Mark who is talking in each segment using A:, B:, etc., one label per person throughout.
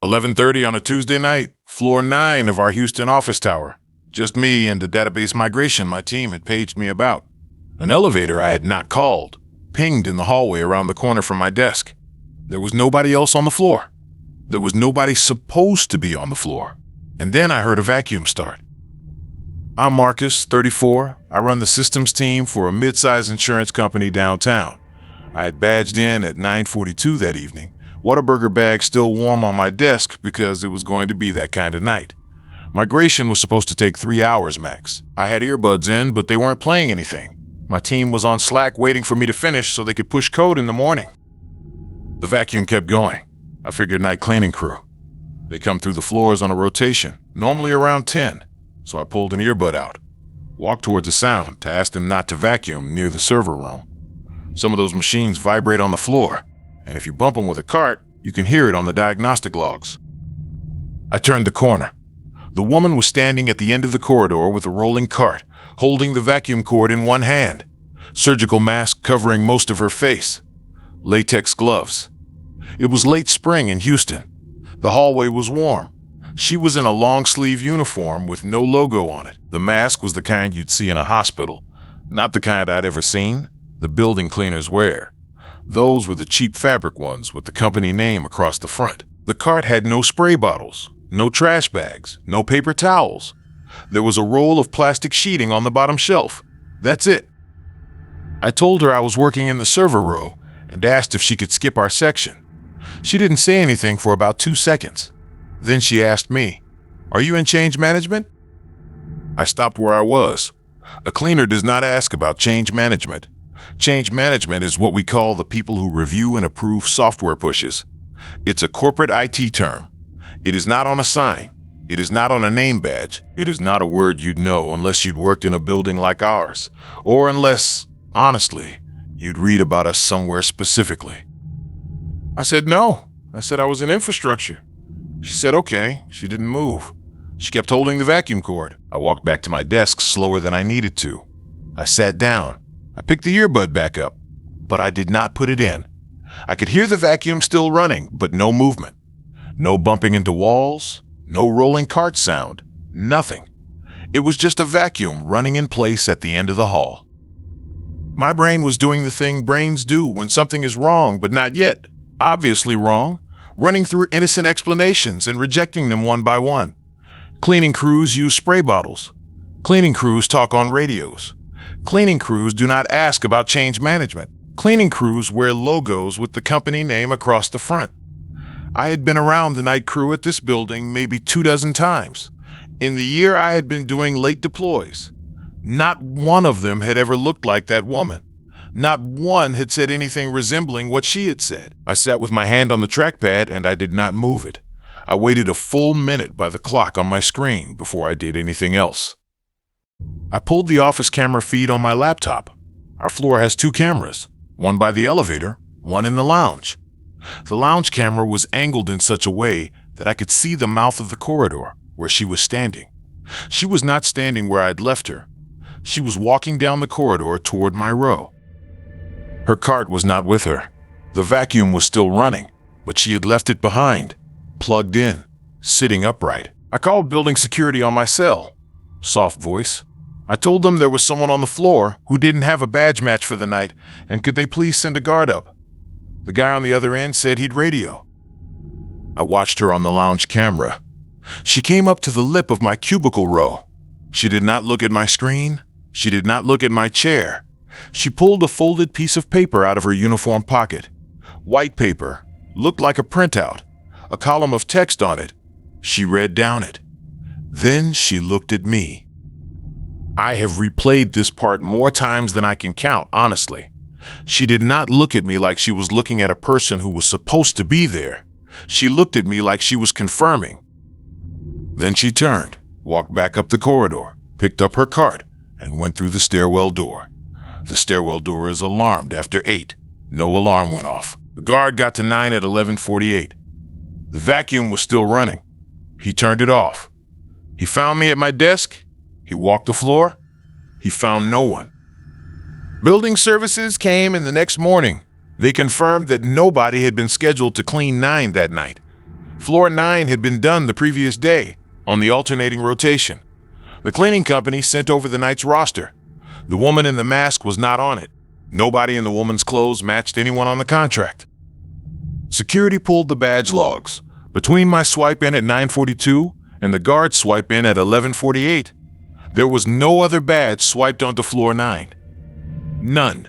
A: 11:30 on a Tuesday night, floor 9 of our Houston office tower. Just me and the database migration my team had paged me about. An elevator I had not called pinged in the hallway around the corner from my desk. There was nobody else on the floor. There was nobody supposed to be on the floor. And then I heard a vacuum start. I'm Marcus, 34. I run the systems team for a mid-sized insurance company downtown. I had badged in at 9:42 that evening, Whataburger bag still warm on my desk because it was going to be that kind of night. Migration was supposed to take 3 hours max. I had earbuds in, but they weren't playing anything. My team was on Slack waiting for me to finish so they could push code in the morning. The vacuum kept going. I figured night cleaning crew. They come through the floors on a rotation, normally around 10. So I pulled an earbud out, walked towards the sound to ask them not to vacuum near the server room. Some of those machines vibrate on the floor, and if you bump them with a cart, you can hear it on the diagnostic logs. I turned the corner. The woman was standing at the end of the corridor with a rolling cart, holding the vacuum cord in one hand, surgical mask covering most of her face, latex gloves. It was late spring in Houston. The hallway was warm. She was in a long-sleeve uniform with no logo on it. The mask was the kind you'd see in a hospital, not the kind I'd ever seen the building cleaners wear. Those were the cheap fabric ones with the company name across the front. The cart had no spray bottles, no trash bags, no paper towels. There was a roll of plastic sheeting on the bottom shelf. That's it. I told her I was working in the server row and asked if she could skip our section. She didn't say anything for about 2 seconds. Then she asked me, "Are you in change management?" I stopped where I was. A cleaner does not ask about change management. Change management is what we call the people who review and approve software pushes. It's a corporate IT term. It is not on a sign. It is not on a name badge. It is not a word you'd know unless you'd worked in a building like ours, or unless, honestly, you'd read about us somewhere specifically. I said no. I said I was in infrastructure. She said okay. She didn't move. She kept holding the vacuum cord. I walked back to my desk slower than I needed to. I sat down. I picked the earbud back up, but I did not put it in. I could hear the vacuum still running, but no movement. No bumping into walls, no rolling cart sound, nothing. It was just a vacuum running in place at the end of the hall. My brain was doing the thing brains do when something is wrong, but not yet obviously wrong, running through innocent explanations and rejecting them one by one. Cleaning crews use spray bottles. Cleaning crews talk on radios. Cleaning crews do not ask about change management. Cleaning crews wear logos with the company name across the front. I had been around the night crew at this building maybe 24 times. In the year I had been doing late deploys, not one of them had ever looked like that woman. Not one had said anything resembling what she had said. I sat with my hand on the trackpad and I did not move it. I waited a full minute by the clock on my screen before I did anything else. I pulled the office camera feed on my laptop. Our floor has 2 cameras, one by the elevator, one in the lounge. The lounge camera was angled in such a way that I could see the mouth of the corridor where she was standing. She was not standing where I'd left her. She was walking down the corridor toward my row. Her cart was not with her. The vacuum was still running, but she had left it behind, plugged in, sitting upright. I called building security on my cell. Soft voice. I told them there was someone on the floor who didn't have a badge match for the night, and could they please send a guard up? The guy on the other end said he'd radio. I watched her on the lounge camera. She came up to the lip of my cubicle row. She did not look at my screen. She did not look at my chair. She pulled a folded piece of paper out of her uniform pocket. White paper, looked like a printout, a column of text on it. She read down it. Then she looked at me. I have replayed this part more times than I can count, honestly. She did not look at me like she was looking at a person who was supposed to be there. She looked at me like she was confirming. Then she turned, walked back up the corridor, picked up her cart, and went through the stairwell door. The stairwell door is alarmed after 8. No alarm went off. The guard got to 9 at 11:48. The vacuum was still running. He turned it off. He found me at my desk. He walked the floor. He found no one. Building services came in the next morning. They confirmed that nobody had been scheduled to clean 9 that night. Floor 9 had been done the previous day, on the alternating rotation. The cleaning company sent over the night's roster. The woman in the mask was not on it. Nobody in the woman's clothes matched anyone on the contract. Security pulled the badge logs. Between my swipe in at 9:42 and the guard swipe in at 11:48, there was no other badge swiped onto floor 9. None.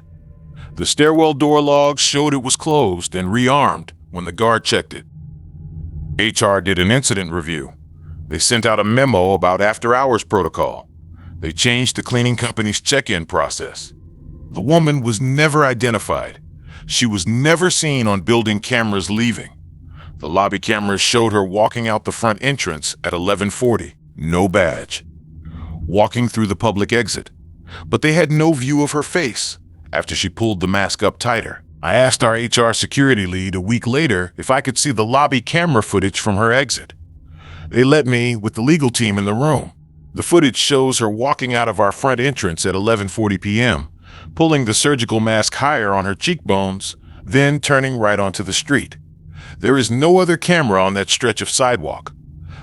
A: The stairwell door logs showed it was closed and rearmed when the guard checked it. HR did an incident review. They sent out a memo about after-hours protocol. They changed the cleaning company's check-in process. The woman was never identified. She was never seen on building cameras leaving. The lobby cameras showed her walking out the front entrance at 11:40, no badge. Walking through the public exit, but they had no view of her face after she pulled the mask up tighter. I asked our HR security lead a week later if I could see the lobby camera footage from her exit. They let me with the legal team in the room. The footage shows her walking out of our front entrance at 11:40 p.m., pulling the surgical mask higher on her cheekbones, then turning right onto the street. There is no other camera on that stretch of sidewalk.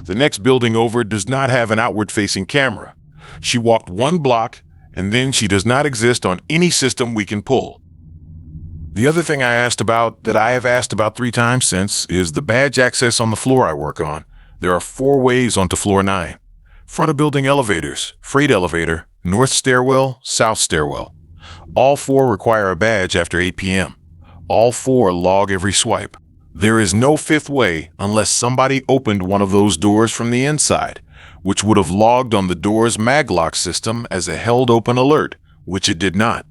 A: The next building over does not have an outward-facing camera. She walked one block, and then she does not exist on any system we can pull. The other thing I asked about, that I have asked about 3 times since, is the badge access on the floor I work on. There are 4 ways onto floor 9. Front of building elevators, freight elevator, north stairwell, south stairwell. All 4 require a badge after 8 p.m. All 4 log every swipe. There is no 5th way unless somebody opened one of those doors from the inside, which would have logged on the door's maglock system as a held open alert, which it did not.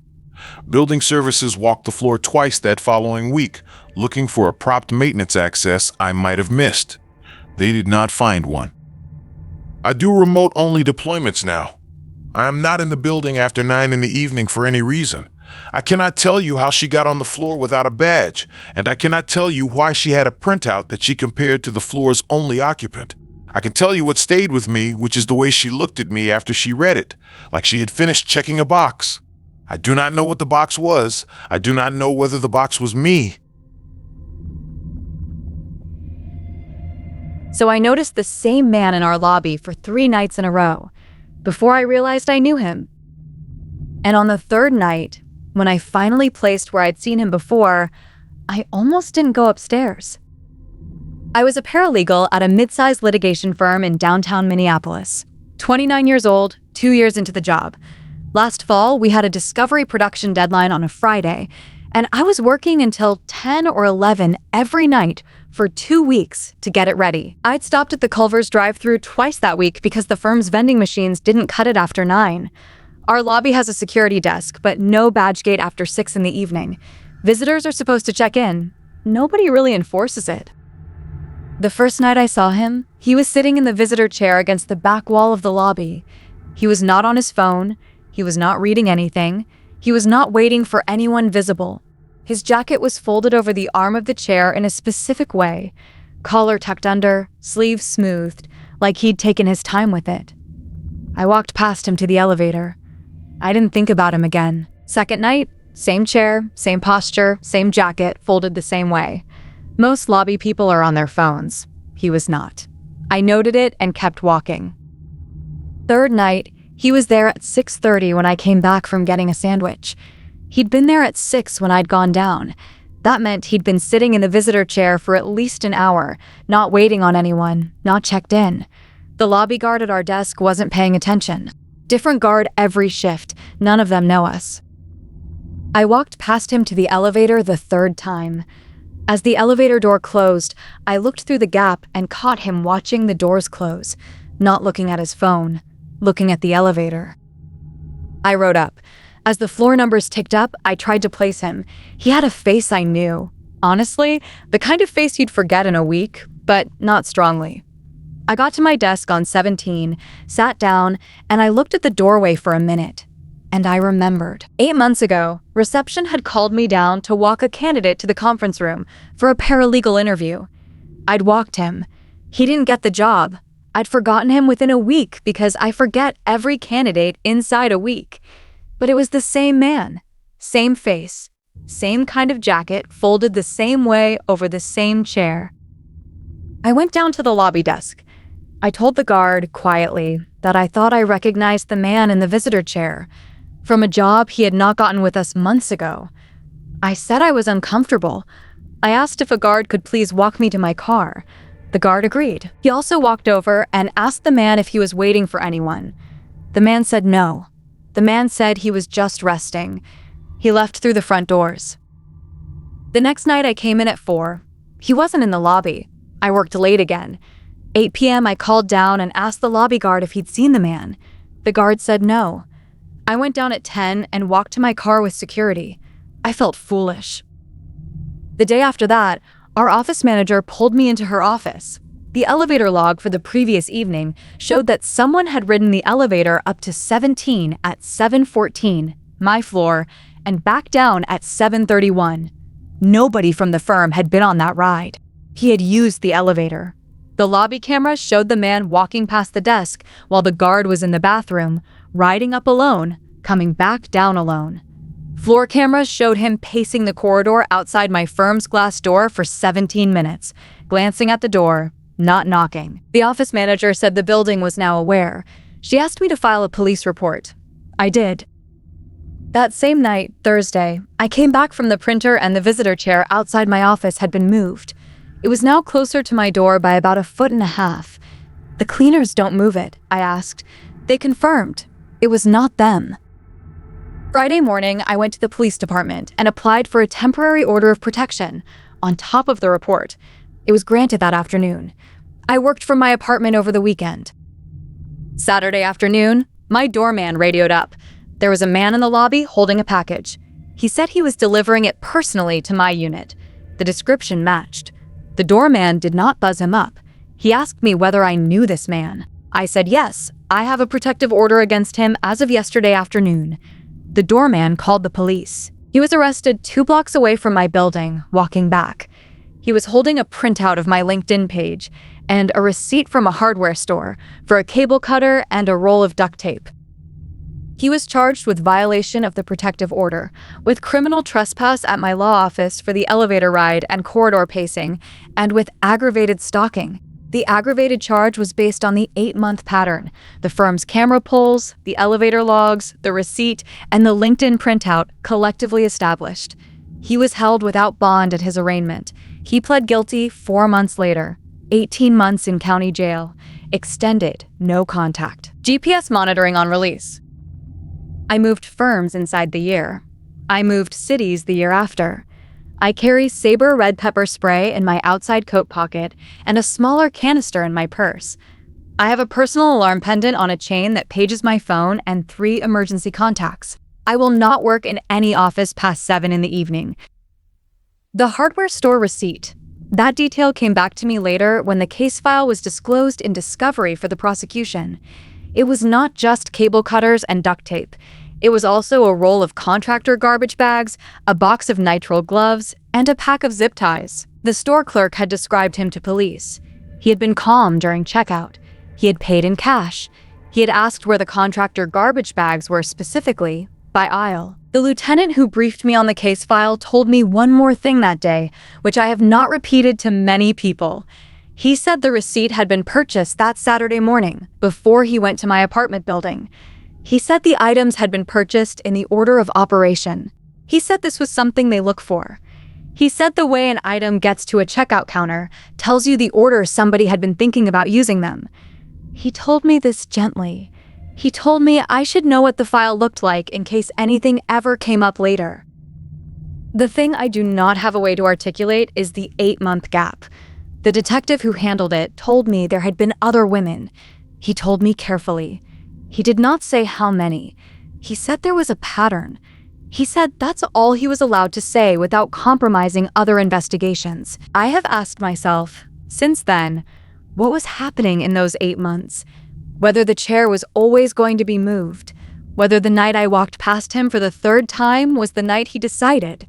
A: Building services walked the floor twice that following week, looking for a propped maintenance access I might have missed. They did not find one. I do remote-only deployments now. I am not in the building after 9 in the evening for any reason. I cannot tell you how she got on the floor without a badge, and I cannot tell you why she had a printout that she compared to the floor's only occupant. I can tell you what stayed with me, which is the way she looked at me after she read it, like she had finished checking a box. I do not know what the box was. I do not know whether the box was me.
B: So I noticed the same man in our lobby for 3 nights in a row, before I realized I knew him. And on the 3rd night, when I finally placed where I'd seen him before, I almost didn't go upstairs. I was a paralegal at a mid-sized litigation firm in downtown Minneapolis. 29 years old, 2 years into the job. Last fall, we had a discovery production deadline on a Friday, and I was working until 10 or 11 every night for 2 weeks to get it ready. I'd stopped at the Culver's drive-thru twice that week because the firm's vending machines didn't cut it after 9. Our lobby has a security desk, but no badge gate after 6 in the evening. Visitors are supposed to check in. Nobody really enforces it. The first night I saw him, he was sitting in the visitor chair against the back wall of the lobby. He was not on his phone. He was not reading anything. He was not waiting for anyone visible. His jacket was folded over the arm of the chair in a specific way, collar tucked under, sleeves smoothed, like he'd taken his time with it. I walked past him to the elevator. I didn't think about him again. Second night, same chair, same posture, same jacket, folded the same way. Most lobby people are on their phones. He was not. I noted it and kept walking. Third night, he was there at 6:30 when I came back from getting a sandwich. He'd been there at 6 when I'd gone down. That meant he'd been sitting in the visitor chair for at least an hour, not waiting on anyone, not checked in. The lobby guard at our desk wasn't paying attention. Different guard every shift. None of them know us. I walked past him to the elevator the 3rd time. As the elevator door closed, I looked through the gap and caught him watching the doors close, not looking at his phone, looking at the elevator. I rode up. As the floor numbers ticked up, I tried to place him. He had a face I knew. Honestly, the kind of face you'd forget in a week, but not strongly. I got to my desk on 17, sat down, and I looked at the doorway for a minute. And I remembered. 8 months ago, reception had called me down to walk a candidate to the conference room for a paralegal interview. I'd walked him. He didn't get the job. I'd forgotten him within a week because I forget every candidate inside a week. But it was the same man, same face, same kind of jacket folded the same way over the same chair. I went down to the lobby desk. I told the guard, quietly, that I thought I recognized the man in the visitor chair from a job he had not gotten with us months ago. I said I was uncomfortable. I asked if a guard could please walk me to my car. The guard agreed. He also walked over and asked the man if he was waiting for anyone. The man said no. The man said he was just resting. He left through the front doors. The next night I came in at 4. He wasn't in the lobby. I worked late again. 8 p.m. I called down and asked the lobby guard if he'd seen the man. The guard said no. I went down at 10 and walked to my car with security. I felt foolish. The day after that, our office manager pulled me into her office. The elevator log for the previous evening showed that someone had ridden the elevator up to 17 at 7:14, my floor, and back down at 7:31. Nobody from the firm had been on that ride. He had used the elevator. The lobby camera showed the man walking past the desk while the guard was in the bathroom, riding up alone, coming back down alone. Floor cameras showed him pacing the corridor outside my firm's glass door for 17 minutes, glancing at the door, not knocking. The office manager said the building was now aware. She asked me to file a police report. I did. That same night, Thursday, I came back from the printer and the visitor chair outside my office had been moved. It was now closer to my door by about 1.5 feet. The cleaners don't move it, I asked. They confirmed. It was not them. Friday morning, I went to the police department and applied for a temporary order of protection on top of the report. It was granted that afternoon. I worked from my apartment over the weekend. Saturday afternoon, my doorman radioed up. There was a man in the lobby holding a package. He said he was delivering it personally to my unit. The description matched. The doorman did not buzz him up. He asked me whether I knew this man. I said yes, I have a protective order against him as of yesterday afternoon. The doorman called the police. He was arrested 2 blocks away from my building, walking back. He was holding a printout of my LinkedIn page and a receipt from a hardware store for a cable cutter and a roll of duct tape. He was charged with violation of the protective order, with criminal trespass at my law office for the elevator ride and corridor pacing, and with aggravated stalking. The aggravated charge was based on the 8-month pattern, the firm's camera pulls, the elevator logs, the receipt, and the LinkedIn printout collectively established. He was held without bond at his arraignment. He pled guilty 4 months later, 18 months in county jail, extended, no contact. GPS monitoring on release. I moved firms inside the year. I moved cities the year after. I carry Sabre red pepper spray in my outside coat pocket and a smaller canister in my purse. I have a personal alarm pendant on a chain that pages my phone and 3 emergency contacts. I will not work in any office past 7 in the evening. The hardware store receipt. That detail came back to me later when the case file was disclosed in discovery for the prosecution. It was not just cable cutters and duct tape. It was also a roll of contractor garbage bags, a box of nitrile gloves, and a pack of zip ties. The store clerk had described him to police. He had been calm during checkout. He had paid in cash. He had asked where the contractor garbage bags were specifically, by aisle. The lieutenant who briefed me on the case file told me one more thing that day, which I have not repeated to many people. He said the receipt had been purchased that Saturday morning, before he went to my apartment building. He said the items had been purchased in the order of operation. He said this was something they look for. He said the way an item gets to a checkout counter tells you the order somebody had been thinking about using them. He told me this gently. He told me I should know what the file looked like in case anything ever came up later. The thing I do not have a way to articulate is the 8-month gap. The detective who handled it told me there had been other women. He told me carefully. He did not say how many. He said there was a pattern. He said that's all he was allowed to say without compromising other investigations. I have asked myself, since then, what was happening in those 8 months? Whether the chair was always going to be moved. Whether the night I walked past him for the 3rd time was the night he decided.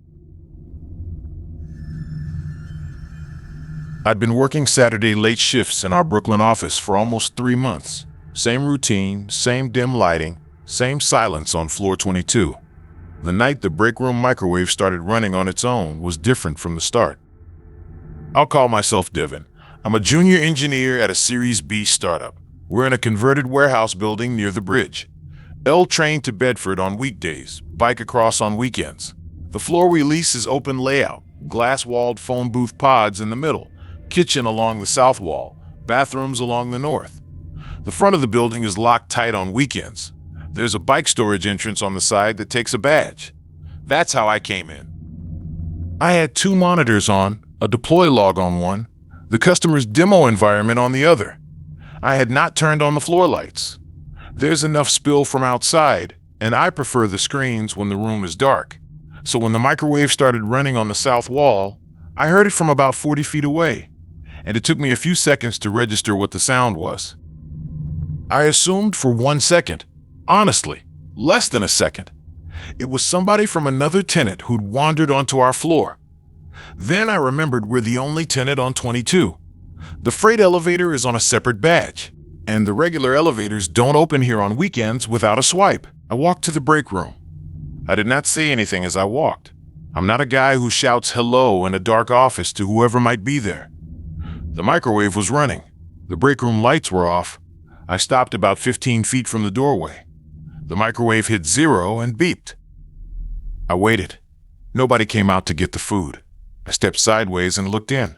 A: I'd been working Saturday late shifts in our Brooklyn office for almost 3 months. Same routine, same dim lighting, same silence on floor 22. The night the break room microwave started running on its own was different from the start. I'll call myself Devon. I'm a junior engineer at a Series B startup. We're in a converted warehouse building near the bridge. L train to Bedford on weekdays, bike across on weekends. The floor we lease is open layout, glass-walled phone booth pods in the middle, kitchen along the south wall, bathrooms along the north. The front of the building is locked tight on weekends. There's a bike storage entrance on the side that takes a badge. That's how I came in. I had 2 monitors on, a deploy log on one, the customer's demo environment on the other. I had not turned on the floor lights. There's enough spill from outside, and I prefer the screens when the room is dark. So when the microwave started running on the south wall, I heard it from about 40 feet away, and it took me a few seconds to register what the sound was. I assumed for 1 second, honestly, less than a second, it was somebody from another tenant who'd wandered onto our floor. Then I remembered we're the only tenant on 22. The freight elevator is on a separate badge, and the regular elevators don't open here on weekends without a swipe. I walked to the break room. I did not say anything as I walked. I'm not a guy who shouts hello in a dark office to whoever might be there. The microwave was running. The break room lights were off. I stopped about 15 feet from the doorway. The microwave hit 0 and beeped. I waited. Nobody came out to get the food. I stepped sideways and looked in.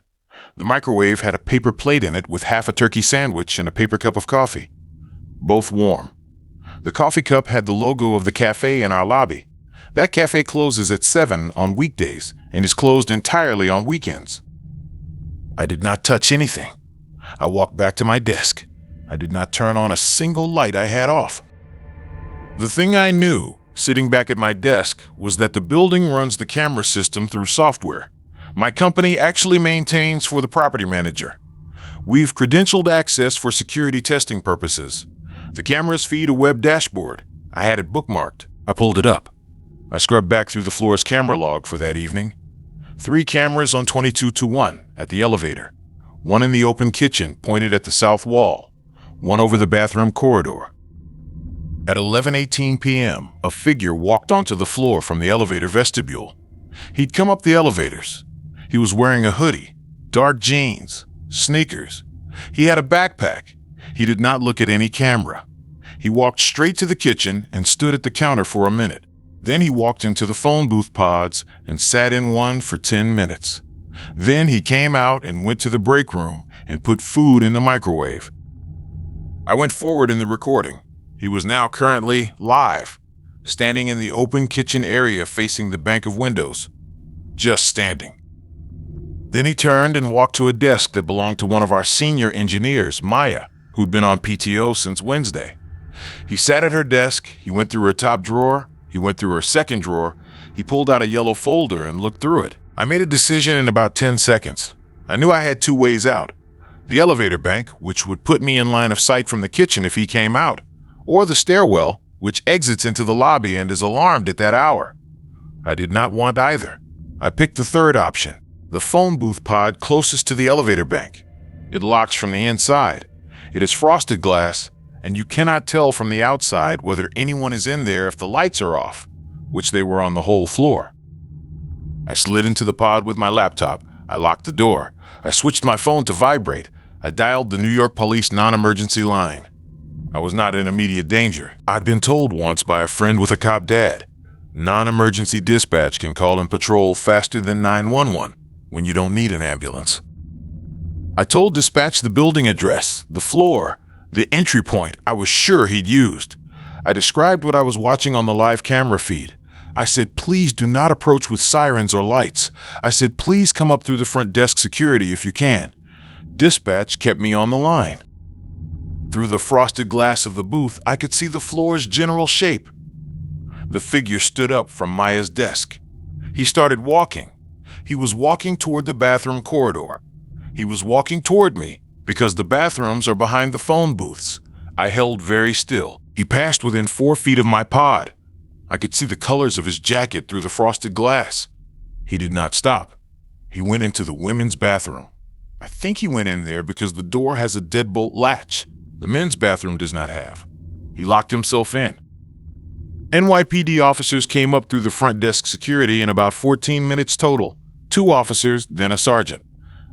A: The microwave had a paper plate in it with half a turkey sandwich and a paper cup of coffee, both warm. The coffee cup had the logo of the cafe in our lobby. That cafe closes at 7 on weekdays and is closed entirely on weekends. I did not touch anything. I walked back to my desk. I did not turn on a single light I had off. The thing I knew, sitting back at my desk, was that the building runs the camera system through software. My company actually maintains for the property manager. We've credentialed access for security testing purposes. The cameras feed a web dashboard. I had it bookmarked. I pulled it up. I scrubbed back through the floor's camera log for that evening. 3 cameras on 22-1 at the elevator. 1 in the open kitchen pointed at the south wall. 1 over the bathroom corridor. At 11:18 p.m., a figure walked onto the floor from the elevator vestibule. He'd come up the elevators. He was wearing a hoodie, dark jeans, sneakers. He had a backpack. He did not look at any camera. He walked straight to the kitchen and stood at the counter for a minute. Then he walked into the phone booth pods and sat in one for 10 minutes. Then he came out and went to the break room and put food in the microwave. I went forward in the recording. He was now currently live, standing in the open kitchen area facing the bank of windows. Just standing. Then he turned and walked to a desk that belonged to one of our senior engineers, Maya, who'd been on PTO since Wednesday. He sat at her desk, he went through her top drawer, he went through her second drawer, he pulled out a yellow folder and looked through it. I made a decision in about 10 seconds. I knew I had 2 ways out. The elevator bank, which would put me in line of sight from the kitchen if he came out, or the stairwell, which exits into the lobby and is alarmed at that hour. I did not want either. I picked the third option, the phone booth pod closest to the elevator bank. It locks from the inside. It is frosted glass, and you cannot tell from the outside whether anyone is in there if the lights are off, which they were on the whole floor. I slid into the pod with my laptop. I locked the door. I switched my phone to vibrate. I dialed the New York Police non-emergency line. I was not in immediate danger. I'd been told once by a friend with a cop dad, non-emergency dispatch can call in patrol faster than 911 when you don't need an ambulance. I told dispatch the building address, the floor, the entry point I was sure he'd used. I described what I was watching on the live camera feed. I said, please do not approach with sirens or lights. I said, please come up through the front desk security if you can. Dispatch kept me on the line. Through the frosted glass of the booth, I could see the floor's general shape. The figure stood up from Maya's desk. He started walking. He was walking toward the bathroom corridor. He was walking toward me because the bathrooms are behind the phone booths. I held very still. He passed within 4 feet of my pod. I could see the colors of his jacket through the frosted glass. He did not stop. He went into the women's bathroom. I think he went in there because the door has a deadbolt latch. The men's bathroom does not have. He locked himself in. NYPD officers came up through the front desk security in about 14 minutes total. 2 officers, then a sergeant.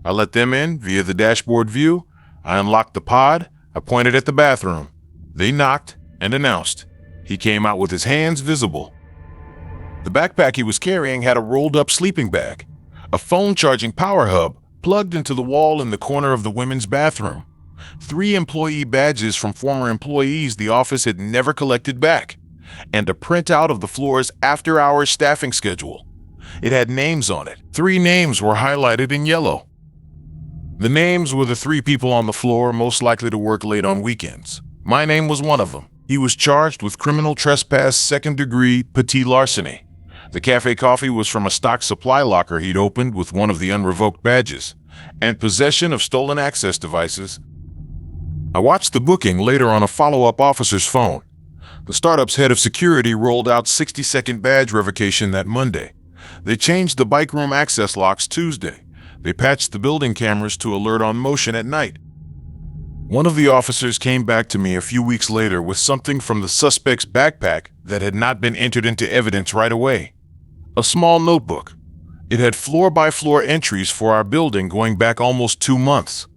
A: I let them in via the dashboard view. I unlocked the pod. I pointed at the bathroom. They knocked and announced. He came out with his hands visible. The backpack he was carrying had a rolled-up sleeping bag, a phone charging power hub plugged into the wall in the corner of the women's bathroom, 3 employee badges from former employees the office had never collected back, and a printout of the floor's after-hours staffing schedule. It had names on it. 3 names were highlighted in yellow. The names were the 3 people on the floor most likely to work late on weekends. My name was one of them. He was charged with criminal trespass, second-degree petty larceny. The cafe coffee was from a stock supply locker he'd opened with one of the unrevoked badges, and possession of stolen access devices. I watched the booking later on a follow-up officer's phone. The startup's head of security rolled out 60-second badge revocation that Monday. They changed the bike room access locks Tuesday. They patched the building cameras to alert on motion at night. One of the officers came back to me a few weeks later with something from the suspect's backpack that had not been entered into evidence right away. A small notebook. It had floor-by-floor entries for our building going back almost 2 months.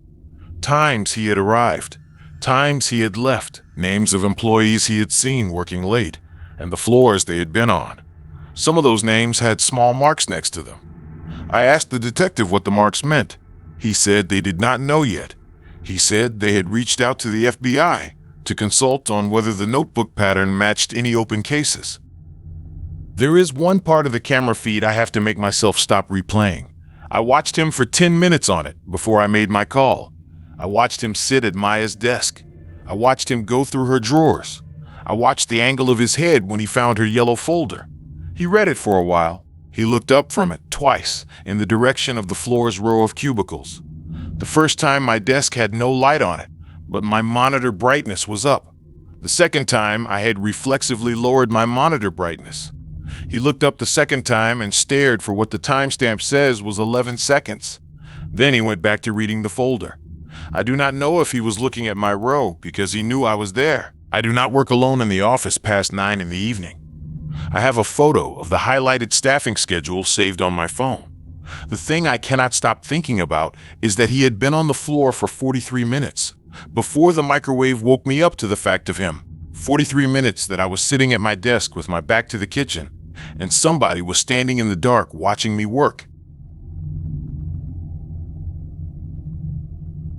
A: Times he had arrived, times he had left, names of employees he had seen working late, and the floors they had been on. Some of those names had small marks next to them. I asked the detective what the marks meant. He said they did not know yet. He said they had reached out to the FBI to consult on whether the notebook pattern matched any open cases. There is one part of the camera feed I have to make myself stop replaying. I watched him for 10 minutes on it before I made my call. I watched him sit at Maya's desk. I watched him go through her drawers. I watched the angle of his head when he found her yellow folder. He read it for a while. He looked up from it twice in the direction of the floor's row of cubicles. The first time my desk had no light on it, but my monitor brightness was up. The second time I had reflexively lowered my monitor brightness. He looked up the second time and stared for what the timestamp says was 11 seconds. Then he went back to reading the folder. I do not know if he was looking at my row because he knew I was there. I do not work alone in the office past 9 in the evening. I have a photo of the highlighted staffing schedule saved on my phone. The thing I cannot stop thinking about is that he had been on the floor for 43 minutes before the microwave woke me up to the fact of him. 43 minutes that I was sitting at my desk with my back to the kitchen, and somebody was standing in the dark watching me work.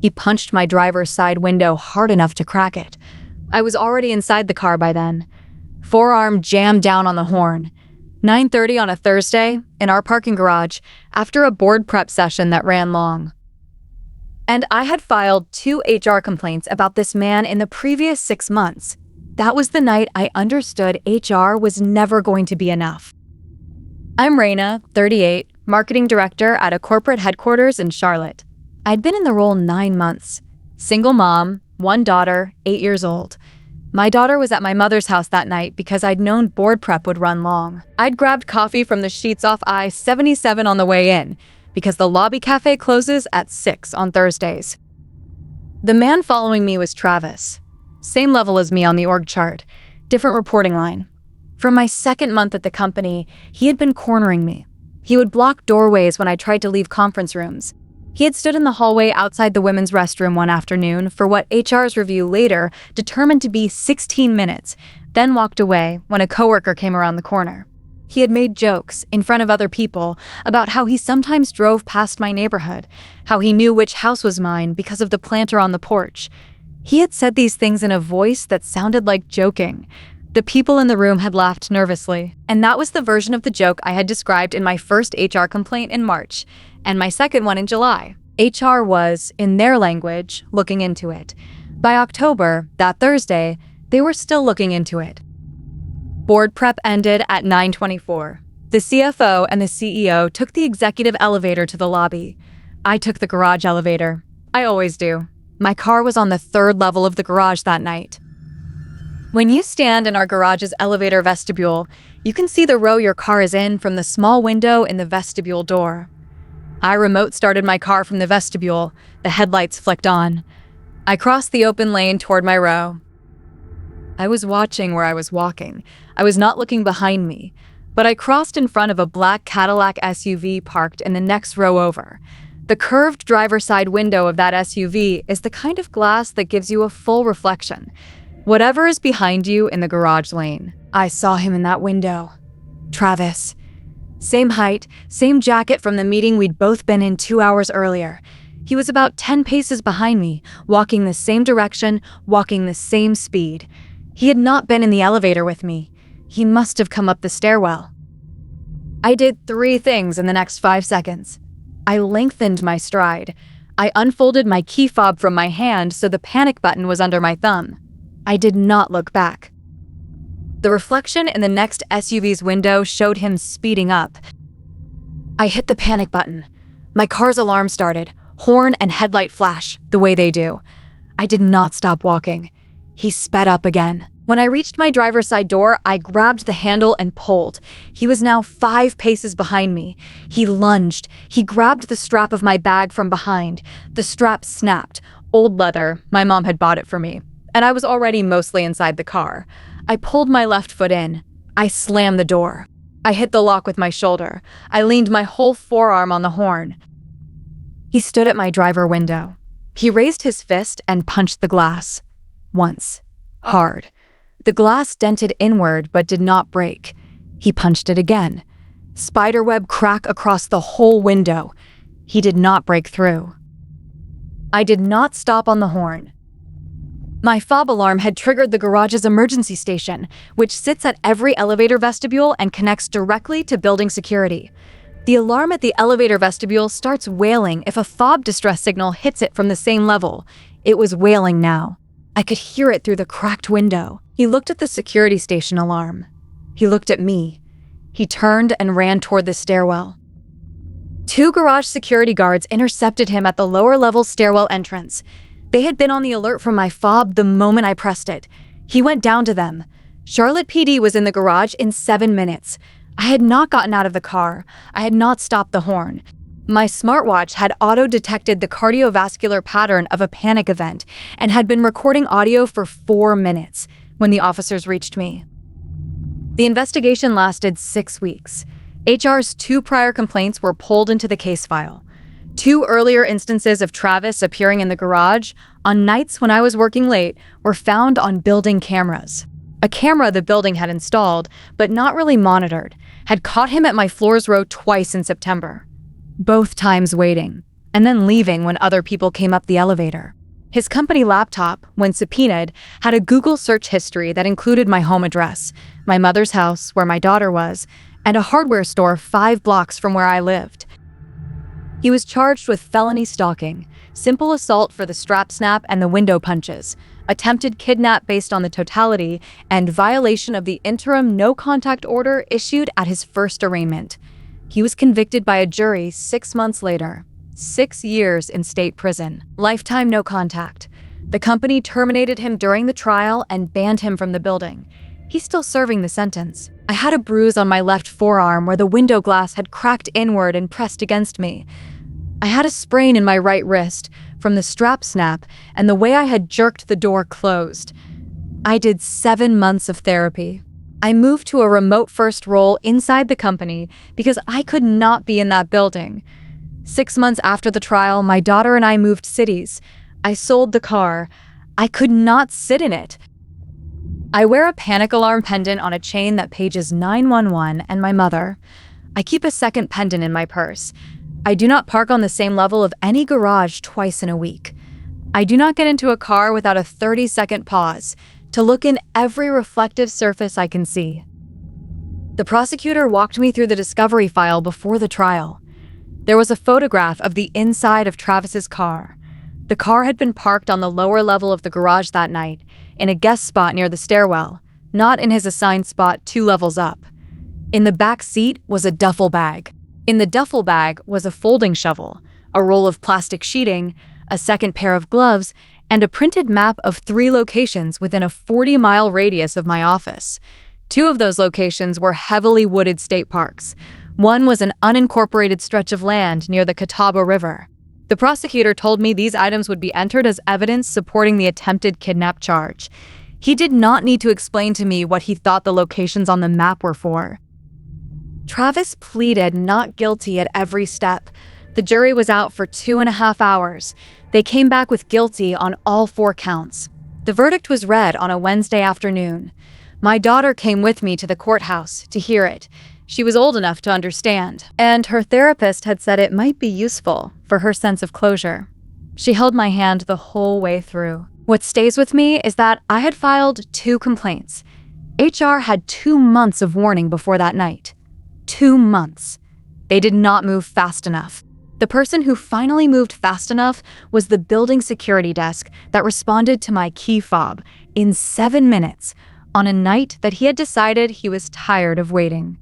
B: He punched my driver's side window hard enough to crack it. I was already inside the car by then. Forearm jammed down on the horn. 9:30 on a Thursday, in our parking garage, after a board prep session that ran long. And I had filed 2 HR complaints about this man in the previous 6 months. That was the night I understood HR was never going to be enough. I'm Reyna, 38, marketing director at a corporate headquarters in Charlotte. I'd been in the role 9 months. Single mom, 1 daughter, 8 years old. My daughter was at my mother's house that night because I'd known board prep would run long. I'd grabbed coffee from the sheets off I-77 on the way in because the lobby cafe closes at 6 on Thursdays. The man following me was Travis. Same level as me on the org chart, different reporting line. From my 2nd month at the company, he had been cornering me. He would block doorways when I tried to leave conference rooms. He had stood in the hallway outside the women's restroom one afternoon for what HR's review later determined to be 16 minutes, then walked away when a coworker came around the corner. He had made jokes in front of other people about how he sometimes drove past my neighborhood, how he knew which house was mine because of the planter on the porch. He had said these things in a voice that sounded like joking. The people in the room had laughed nervously, and that was the version of the joke I had described in my first HR complaint in March, and my second one in July. HR was, in their language, looking into it. By October, that Thursday, they were still looking into it. Board prep ended at 9:24. The CFO and the CEO took the executive elevator to the lobby. I took the garage elevator. I always do. My car was on the 3rd level of the garage that night. When you stand in our garage's elevator vestibule, you can see the row your car is in from the small window in the vestibule door. I remote started my car from the vestibule. The headlights flicked on. I crossed the open lane toward my row. I was watching where I was walking. I was not looking behind me, but I crossed in front of a black Cadillac SUV parked in the next row over. The curved driver's side window of that SUV is the kind of glass that gives you a full reflection. Whatever is behind you in the garage lane. I saw him in that window. Travis. Same height, same jacket from the meeting we'd both been in 2 hours earlier. He was about 10 paces behind me, walking the same direction, walking the same speed. He had not been in the elevator with me. He must have come up the stairwell. I did 3 things in the next 5 seconds. I lengthened my stride. I unfolded my key fob from my hand so the panic button was under my thumb. I did not look back. The reflection in the next SUV's window showed him speeding up. I hit the panic button. My car's alarm started, horn and headlight flash, the way they do. I did not stop walking. He sped up again. When I reached my driver's side door, I grabbed the handle and pulled. He was now 5 paces behind me. He lunged. He grabbed the strap of my bag from behind. The strap snapped. Old leather. My mom had bought it for me. And I was already mostly inside the car. I pulled my left foot in. I slammed the door. I hit the lock with my shoulder. I leaned my whole forearm on the horn. He stood at my driver window. He raised his fist and punched the glass. Once. Hard. The glass dented inward but did not break. He punched it again. Spiderweb crack across the whole window. He did not break through. I did not stop on the horn. My fob alarm had triggered the garage's emergency station, which sits at every elevator vestibule and connects directly to building security. The alarm at the elevator vestibule starts wailing if a fob distress signal hits it from the same level. It was wailing now. I could hear it through the cracked window. He looked at the security station alarm. He looked at me. He turned and ran toward the stairwell. 2 garage security guards intercepted him at the lower level stairwell entrance. They had been on the alert for my fob the moment I pressed it. He went down to them. Charlotte PD was in the garage in 7 minutes. I had not gotten out of the car. I had not stopped the horn. My smartwatch had auto-detected the cardiovascular pattern of a panic event and had been recording audio for 4 minutes when the officers reached me. The investigation lasted 6 weeks. HR's 2 prior complaints were pulled into the case file. 2 earlier instances of Travis appearing in the garage on nights when I was working late were found on building cameras. A camera the building had installed, but not really monitored, had caught him at my floor's row twice in September. Both times waiting, and then leaving when other people came up the elevator. His company laptop, when subpoenaed, had a Google search history that included my home address, my mother's house where my daughter was, and a hardware store 5 blocks from where I lived. He was charged with felony stalking, simple assault for the strap snap and the window punches, attempted kidnap based on the totality, and violation of the interim no-contact order issued at his first arraignment. He was convicted by a jury 6 months later. 6 years in state prison. Lifetime no contact. The company terminated him during the trial and banned him from the building. He's still serving the sentence. I had a bruise on my left forearm where the window glass had cracked inward and pressed against me. I had a sprain in my right wrist from the strap snap and the way I had jerked the door closed. I did 7 months of therapy. I moved to a remote first role inside the company because I could not be in that building. 6 months after the trial, my daughter and I moved cities. I sold the car. I could not sit in it. I wear a panic alarm pendant on a chain that pages 911 and my mother. I keep a second pendant in my purse. I do not park on the same level of any garage twice in a week. I do not get into a car without a 30-second pause to look in every reflective surface I can see. The prosecutor walked me through the discovery file before the trial. There was a photograph of the inside of Travis's car. The car had been parked on the lower level of the garage that night, in a guest spot near the stairwell, not in his assigned spot 2 levels up. In the back seat was a duffel bag. In the duffel bag was a folding shovel, a roll of plastic sheeting, a second pair of gloves, and a printed map of 3 locations within a 40-mile radius of my office. 2 of those locations were heavily wooded state parks. One was an unincorporated stretch of land near the Catawba River. The prosecutor told me these items would be entered as evidence supporting the attempted kidnap charge. He did not need to explain to me what he thought the locations on the map were for. Travis pleaded not guilty at every step, The jury was out for 2.5 hours. They came back with guilty on all 4 counts. The verdict was read on a Wednesday afternoon. My daughter came with me to the courthouse to hear it. She was old enough to understand, and her therapist had said it might be useful for her sense of closure. She held my hand the whole way through. What stays with me is that I had filed 2 complaints. HR had 2 months of warning before that night. 2 months. They did not move fast enough. The person who finally moved fast enough was the building security desk that responded to my key fob in 7 minutes on a night that he had decided he was tired of waiting.